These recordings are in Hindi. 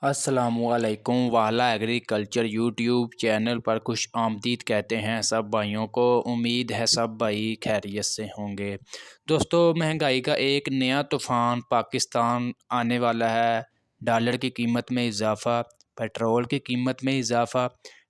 अस्सलामुअलैकुम वाला एग्रीकल्चर यूट्यूब चैनल पर खुश आमदीद कहते हैं सब भाइयों को। उम्मीद है सब भाई खैरियत से होंगे। दोस्तों, महंगाई का एक नया तूफ़ान पाकिस्तान आने वाला है। डॉलर की कीमत में इजाफ़ा, पेट्रोल की कीमत में इजाफ़ा,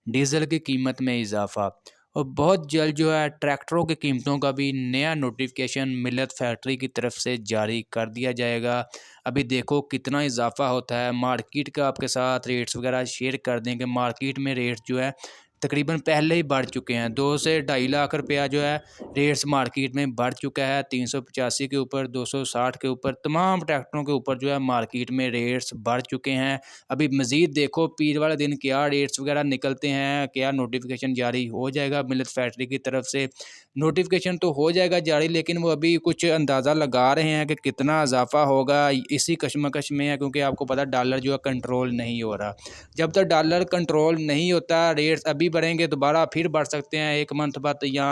डीज़ल की कीमत में इजाफ़ा और बहुत जल्द जो है ट्रैक्टरों की कीमतों का भी नया नोटिफिकेशन मिल्लत फैक्ट्री की तरफ से जारी कर दिया जाएगा। अभी देखो कितना इजाफा होता है। मार्केट का आपके साथ रेट्स वगैरह शेयर कर देंगे। मार्केट में रेट्स जो है तकरीबन पहले ही बढ़ चुके हैं। 2 से 2.5 लाख रुपया जो है रेट्स मार्केट में बढ़ चुका है। 385 के ऊपर, 260 के ऊपर, तमाम ट्रैक्टरों के ऊपर जो है मार्केट में रेट्स बढ़ चुके हैं। अभी मज़ीद देखो पीर वाले दिन क्या रेट्स वगैरह निकलते हैं, क्या नोटिफिकेशन जारी हो जाएगा मिल्लत फैक्ट्री की तरफ से। नोटिफिकेशन तो हो जाएगा जारी, लेकिन वो अभी कुछ अंदाज़ा लगा रहे हैं कि कितना इजाफा होगा। इसी कशमकश में है, क्योंकि आपको पता डॉलर जो है कंट्रोल नहीं हो रहा। जब तक डॉलर कंट्रोल नहीं होता रेट्स अभी बढ़ेंगे, दोबारा फिर बढ़ सकते हैं 1 मंथ बाद या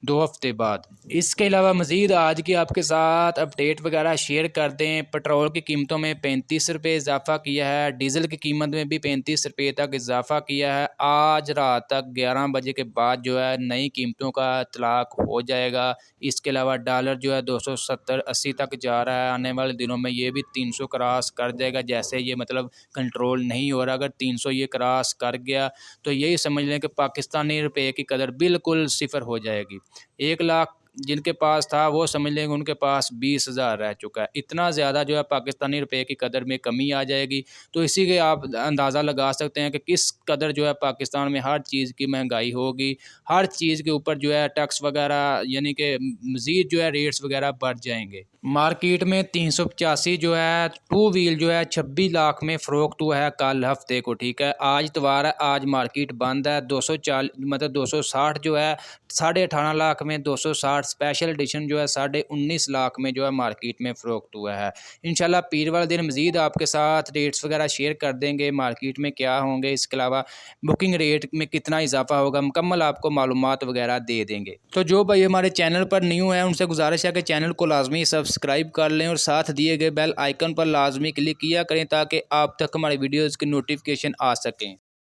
2 हफ्ते बाद। इसके अलावा मज़ीद आज की आपके साथ अपडेट वगैरह शेयर कर दें। पेट्रोल की कीमतों में 35 रुपये इजाफा किया है। डीज़ल की कीमत में भी 35 रुपये तक इजाफा किया है। आज रात तक 11 बजे के बाद जो है नई कीमतों का इतलाक हो जाएगा। इसके अलावा डॉलर जो है 270-80 तक जा रहा है। आने वाले दिनों में ये भी 300 क्रॉस कर जाएगा। जैसे ये मतलब कंट्रोल नहीं हो रहा, अगर 300 ये क्रॉस कर गया तो यही समझ लें कि पाकिस्तानी रुपये की कदर बिल्कुल सिफर हो जाएगी। 1 लाख जिनके पास था वो समझ लेंगे उनके पास 20,000 रह चुका है। इतना ज़्यादा जो है पाकिस्तानी रुपये की कदर में कमी आ जाएगी। तो इसी के आप अंदाज़ा लगा सकते हैं कि किस कदर जो है पाकिस्तान में हर चीज़ की महंगाई होगी। हर चीज़ के ऊपर जो है टैक्स वगैरह यानी कि मज़ीद जो है रेट्स वगैरह बढ़ जाएंगे। मार्केट में 385 जो है टू व्हील जो है 26 लाख में फ़रोख्त हुआ है कल हफ्ते को। ठीक है, आज इतवार है, आज मार्केट बंद है। 240 मतलब 260 जो है 18.5 लाख में, 260 स्पेशल एडिशन जो है 19.5 लाख में जो है मार्केट में फ़रोख्त हुआ है। इंशाल्लाह पीर वाले दिन मज़ीद आपके साथ रेट्स वगैरह शेयर कर देंगे, मार्केट में क्या होंगे, इसके अलावा बुकिंग रेट में कितना इजाफा होगा, मुकम्मल आपको मालूमात वगैरह दे देंगे। तो जो भाई हमारे चैनल पर न्यू है उनसे गुजारिश है कि चैनल को लाजमी सब्सक्राइब कर लें और साथ दिए गए बेल आइकन पर लाजमी क्लिक किया करें ताकि आप तक हमारे वीडियोज़ की नोटिफिकेशन आ सकें।